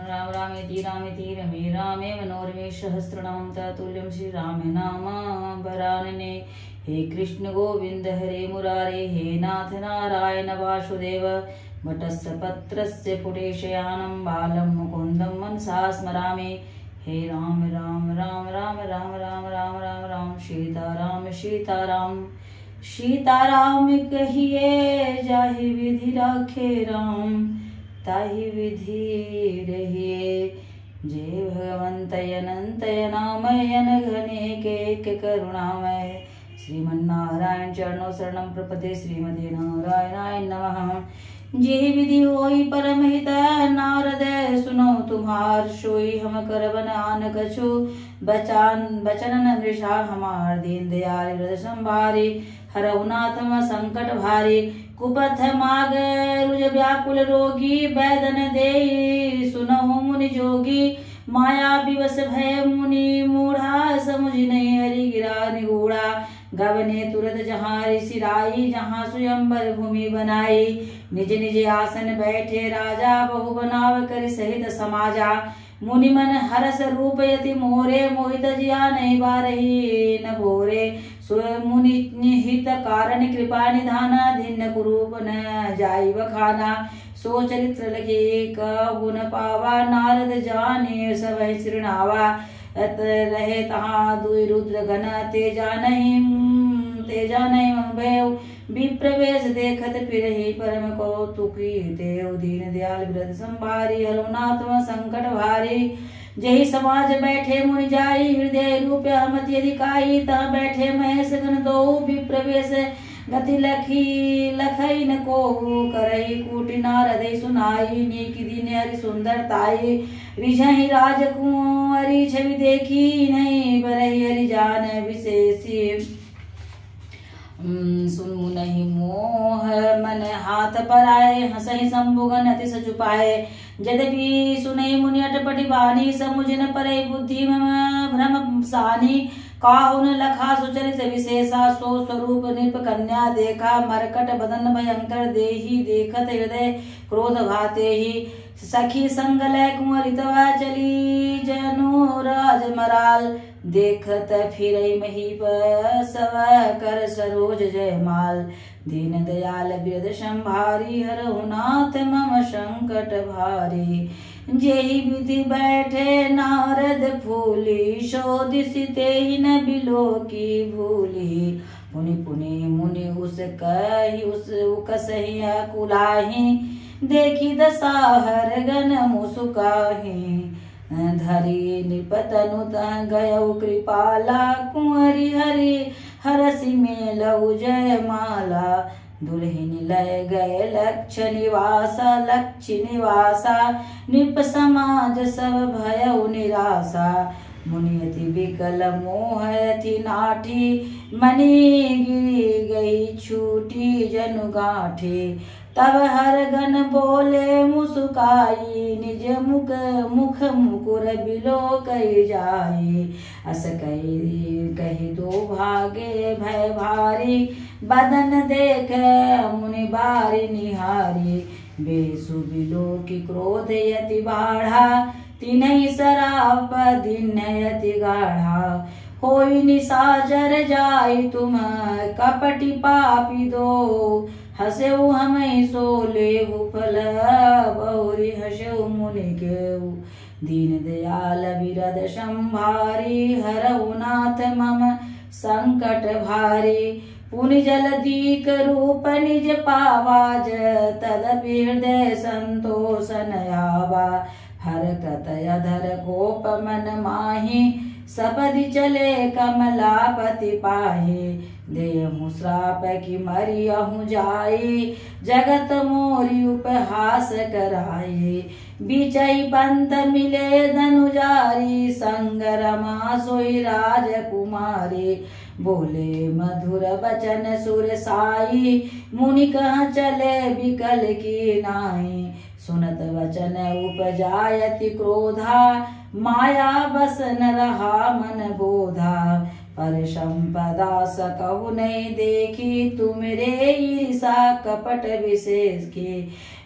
राम रामेति रामेति रमे रामे मनोरमे सहस्रनाम तत्तुल्यं श्रीराम नाम वरानने। हे कृष्ण गोविंद हरे मुरारे, हे नाथ नारायण वासुदेव। वटस्य पत्रस्य पुटेशयानं बालं मुकुन्दं मनसा स्मरामि। हे राम राम राम राम राम राम राम राम राम सीताराम सीताराम सीताराम कहिए, जाहि विधि राखे राम ताहि विधि रहिए। जय भगवंत अनंत नामयन घने के करुणामय। श्रीमन्नारायण चरणों शरणं प्रपदे, श्रीमते नारायणाय नमः। जे विधि होई परम हित, नारद सुनो तुम्हार सोई। हम करबन आन कछु बचन नृषा, हमार दीन दयाल हृदय संभारी। हरहु नाथ संकट भारी, कुपथ माग रुज व्याकुल रोगी। बैदन दे सुनहु मुनि जोगी, माया विवश भय मुनि मूढ़ा। समुझ नहीं हरि गिरा निगूढ़ा, गवने तुरत जहाँ ऋषि राई। जहाँ स्वयंवर भूमि बनाई, निज निज आसन बैठे राजा। बहु बनाव कर सहित समाजा, मुनि मन हरस रूप यति मोरे। मोहित जिया नहीं बारही न भोरे, स्वयं मुनि हित कारण कृपा निधाना। दिन कुरूप न जाई बखाना, सो चरित्र लखे कहु न पावा। नारद जाने सब श्रृणावा, अत रहे तहाँ दुई रुद्र गण। तेजा नहीं भय विप्रवेश देखत फिर ही परम कौतुकी। देव दीन दयाल वृद्ध संभारी, हरनाथ संकट भारी। जही समाज बैठे मुनि जाई, हृदय रूप हमति अधिकाई। तह बैठे महेश गण दो विप्रवेश, गति लखई न को करई। कूटि नारद सुनाई, नीक दिन हरि सुंदरताई। रिझहि राजकुंवरी छवि देखी, नहीं बरहि हरि जान विशेषी। सुन मुनहि मोह मन हाथ पर आए, हंसहि शंभुगन अति सचुपाए। यद्यपि सुनहि मुनि अटपटि बानी, समुझ न परै बुद्धि भ्रम सानी। काहु न लखा सुचरित विशेषा, सो स्वरूप नृप कन्या देखा। मरकट बदन भयंकर देही, देखत हृदय क्रोध भाते ही। सखी संग लय कुंवरितवा, चली जनु राजमराल। देखत फिरई महीप सव कर सरोज जयमाल। दीन दयाल वृद्ध संभारी, हरहु नाथ मम संकट भारी। जेहि विधि बैठे नारद फूली, सो दिसि तेहि न बिलो की भूली। पुनि पुनि मुनि उस कहि उस कसहि अकुलाहि। देखी दसाहर गण मुसुकाहि, धरी नृपतनु गयौ कृपाला। कुंवरी हरि हरसि मेलौ जयमाला। दुल्हिन लय गए लक्ष निवासा। नृप समाज सब भयउ निराशा। मुनि अति विकल मोह अति नाठी, मणि गिरी गई छूटी जनु गांठी। तब हर गण बोले मुस्काई, निज मुख मुकुर बिलो कही जाई। अस कही दो भागे भय भारी, बदन देख मुनि बारी निहारी। बेसु बिलो की क्रोध यति बाढ़ा, तिन्हि सराप दिन यति गाढ़ा। होई निशाचर जाई तुम कपटि पापी दो। हसेऊ हमें सोले फल बहुरी, हसेऊ मुनि केऊ। दीन दयाल विरद संभारी, हरहु नाथ मम संकट भारी। पुनि जलदीक रूप निज पावाज, तदपि हृदय संतोष न आवा। हरकत अधर गोप मन माही, सपदि चले कमलापति पाहे। देहु श्राप की मरियहु जाई, जगत मोरी उपहास कराई। बिचई पंत मिले धनुजारी, संग रमा सोई राजकुमारी। बोले मधुर बचन सुर साई, मुनि कहाँ चले बिकल की नाई। सुनत वचन उपजायति क्रोधा, माया बस न रहा मन बोधा। पर संपदा सकहु नहीं देखी तुमरे ईर्षा कपट विशेष के।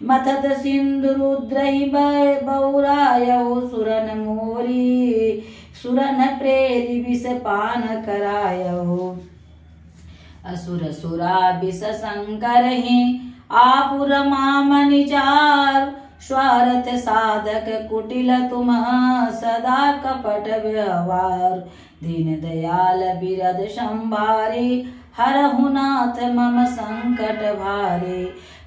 मथत सिंधु रुद्रहि बौरायहु सुरन मोरी सुरन प्रेरि विष पान करायहु। असुर सुरा विष शंकर ही आपुर मामनि चार स्वार्थ साधक कुटिल तुम सदा कपट व्यवहार। दीन दयाल बिरद संभारे हरहु नाथ मम संकट भारे।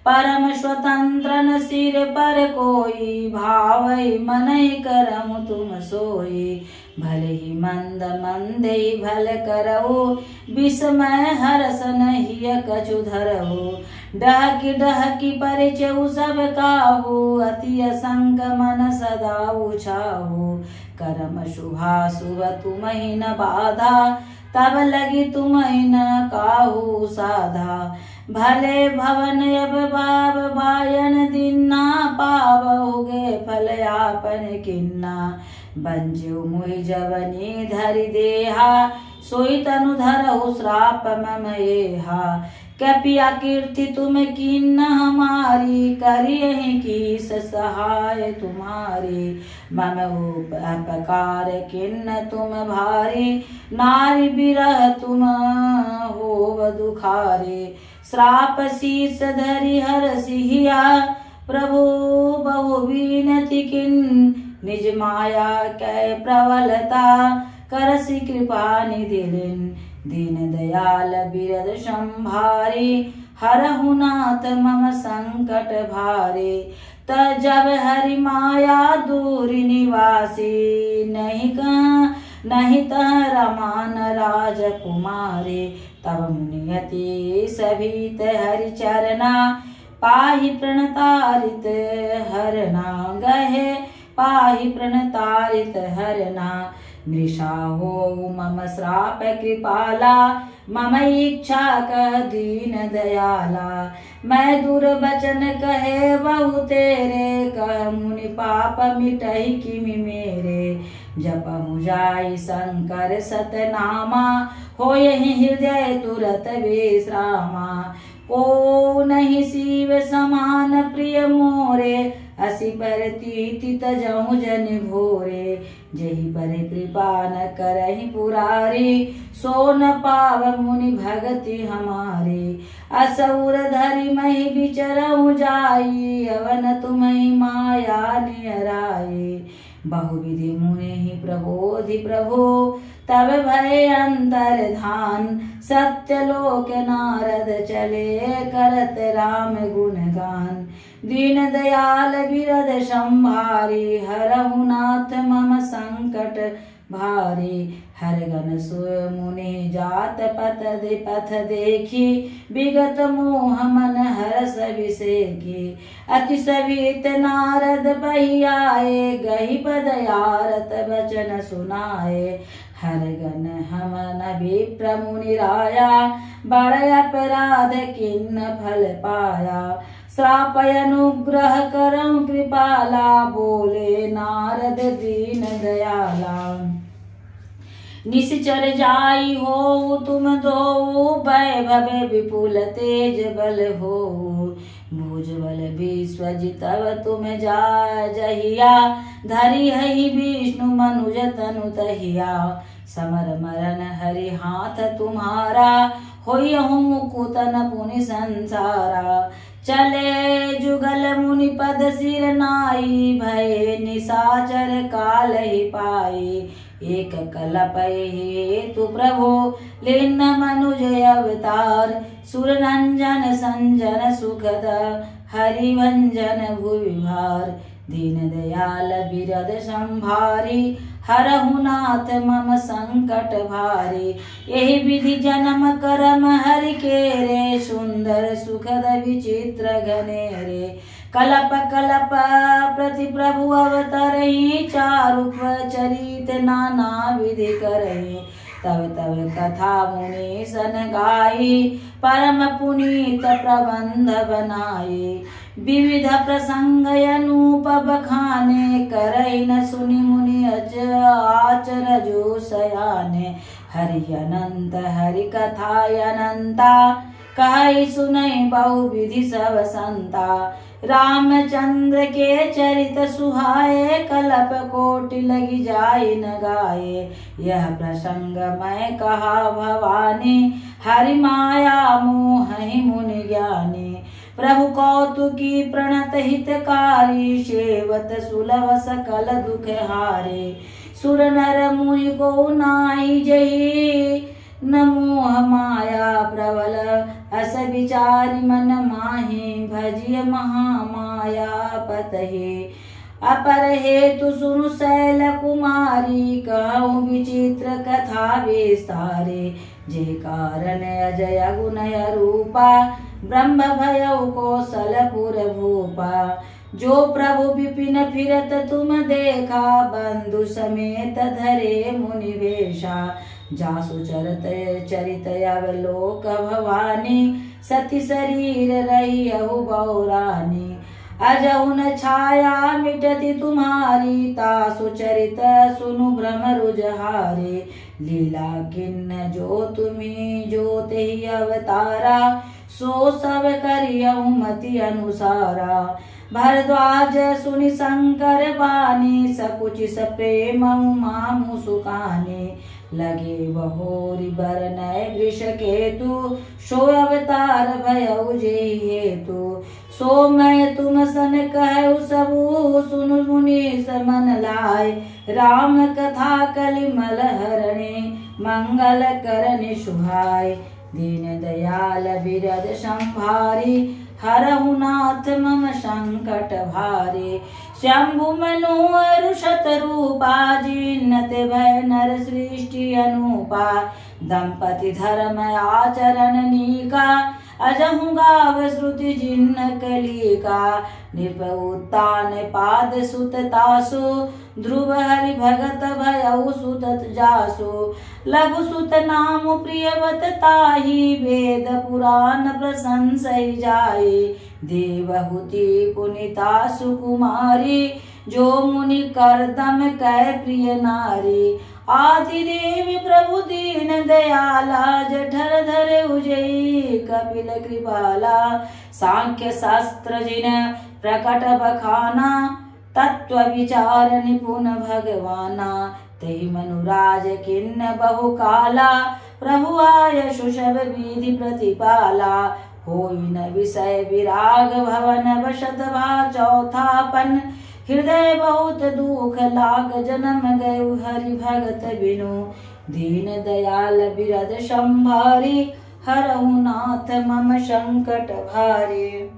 परम स्वतंत्र न सिर पर कोई भावै मनहि करहु तुम सोई। भले ही मंद मंदे भल करहु विस्मय हरस नहीं कछु धरहु। डहकी डहकी परिचयु सब काहू अति असंग मन सदा उछाहू। करम शुभा शुभ तुम्हि न बाधा तब लगी तुम्हि न काहू साधा। भले भवन अब बाब बायन दिन्ना पावोगे फल आपन किन्ना। बंजो मुहि जवनी धरि देहा सोई तनु धरहु श्राप मम एहा। कपिया कीर्ति तुम किन्न हमारी करियहि कीस सहाय तुम्हारी। मम उपकार किन्न तुम भारी नारी बिरह तुम होव दुखारे। श्राप शीस धरि हर सिहिया प्रभु बहु विनति किन। निज माया कै प्रबलता करसि कृपा निधि दिन। दीन दयाल बिरद संभारे हरहु नाथ मम संकट भारे। तजब हरि माया दूर निवासी नहीं तह रमान राजकुमारे। तब मुनियति सभीत हरि चरना पाहि प्रणतारित हरना गहे पाहि प्रणतारित हरना। मृषा हो मम श्राप कृपाला मम इच्छा कह दीन दयाला। मैं दुर्वचन कहे बहु तेरे कह मुनि पाप मिटहि किमि मेरे। जपहु जाई शंकर सतनामा होयहि हृदय तुरत विश्रामा। को नहीं शिव समान प्रिय मोरे असि पर तीति तजहु जन भोरे। जहि पर कृपा न करहि पुरारी सो न पाव मुनि भगति हमारे। असुर धरि महि विचरहु जाई अवन तुम्हि माया नियराई। बहुविधि मुनि ही प्रबोधि प्रभु तब भय अंतर धान। सत्यलोक नारद चले करत राम गुणगान। दीन दयाल बिरद संभारे हरहु नाथ मम संकट भारे। हर गन सोय मुनि जात पथ देखी विगत मोह मन हरस विसेखी। अति सवित नारद बहि आए गहि पदयारत वचन सुनाए। हर गन हमन विप्र मुनि राया बड़ अपराध किन्न फल पाया। श्रापय अनुग्रह करहु कृपाला बोले नारद दीन दयाला। निश्चर जाई हो तुम दो वैभव विपुल तेज बल हो। भुजबल विश्वजितव तुम जा जहिया धरि हहि विष्णु मनुज तनु तहिया। समर मरन हरि हाथ तुम्हारा होयहु मुकुतन पुनि संसारा। चले जुगल मुनि पद सिर नाई भय निशाचर काल ही पाई। एक कलप हेतु प्रभु लीन मनुज अवतार। सुर रंजन संजन सुखद हरिभंजन भुवि भार। दीन दयाल बिरद संभारी हरहु नाथ मम संकट भारी। यही विधि जन्म करम हरि केरे सुंदर सुखद विचित्र घनेरे। कलप कलप प्रति प्रभु अवतरहि चारुप चरित नाना विधि करहि। तब तब कथा मुनि सन गाई परम पुनीत प्रबंध बनाई। विविध प्रसंग अनूप बखाने करहि न सुनि मुनि आचर जो सयाने। हरि अनंत हरि कथा अनंता, कहि सुनई बहु विधि सब संता। रामचंद्र के चरित सुहाए, कलप कोटि लगी जाय न गाये। यह प्रसंग मैं कहा भवानी, हरि माया मोहि मुनि ज्ञानी। प्रभु कौतुकी प्रणत हितकारी, सेवत सुलभ सकल दुख हारे। सुर नर मुनि को नाई जही, न मोह माया प्रबल अस विचारि मन माहि। भजिय महामाया पतहे, अपर हेतु सुनु शैल कुमारी। कहूँ विचित्र कथा विस्तारे, जे कारण अजय गुणय रूपा। ब्रह्म भयउ कौशलपुर भूपा। जो प्रभु विपिन फिरत तुम देखा, बंधु समेत धरे मुनि वेशा। जासु चरित अवलोक भवानी, सती शरीर रहियहु बहुरानी। अजहुन छाया मिटति तुम्हारी, तासु चरित सुनु भ्रम रुजहारे। लीला किन्न जो तुम्ही जो तेहि अवतारा, सो सब करियहु मति अनुसारा। भरद्वाज सुनि शंकर बानी, सकुचि सप्रेम मामु सुकानी। लगे बहोरी बरनय वृष केतु, सो अवतार भयउ जेहि हेतु। सो मैं तुम सन कहु सबु, सुनु मुनि मन लाय। राम कथा कलिमल हरणे, मंगल करनि सुहाय। दीन दयाल बिरद संभारी, हरहु नाथ मम संकट भारे। शंभु मनु अरुषत रूपा, जिन्नत भय नर सृष्टि अनुपा। दंपति धर्म आचरण नीका, अजहु गाव श्रुति जिन्न कलिका। नृप उत्तान पाद सुत तासु, ध्रुव हरि भगत भयउ सुतत जासु। लघु सुत नाम प्रियवत ताहि, वेद पुराण प्रशंसई जाई। देवहूति पुनिता सुकुमारी, जो मुनि करदम कै प्रिय नारी। आदि देव प्रभु दीन दयाला, जठर धरे उजई कपिल कृपाला। सांख्य शास्त्र जिन प्रकट बखाना, तत्व विचार निपुण भगवाना। तेहि मनुराज किन्न बहु काला, प्रभु आय सुषभ विधि प्रतिपाला। होई न विषय विराग भवन बसत भा चौथापन। हृदय बहुत दुख लाग जन्म गयु हरि भगत बिनु। दीन दयाल बिरद संभारी, हरहु नाथ मम संकट भारी।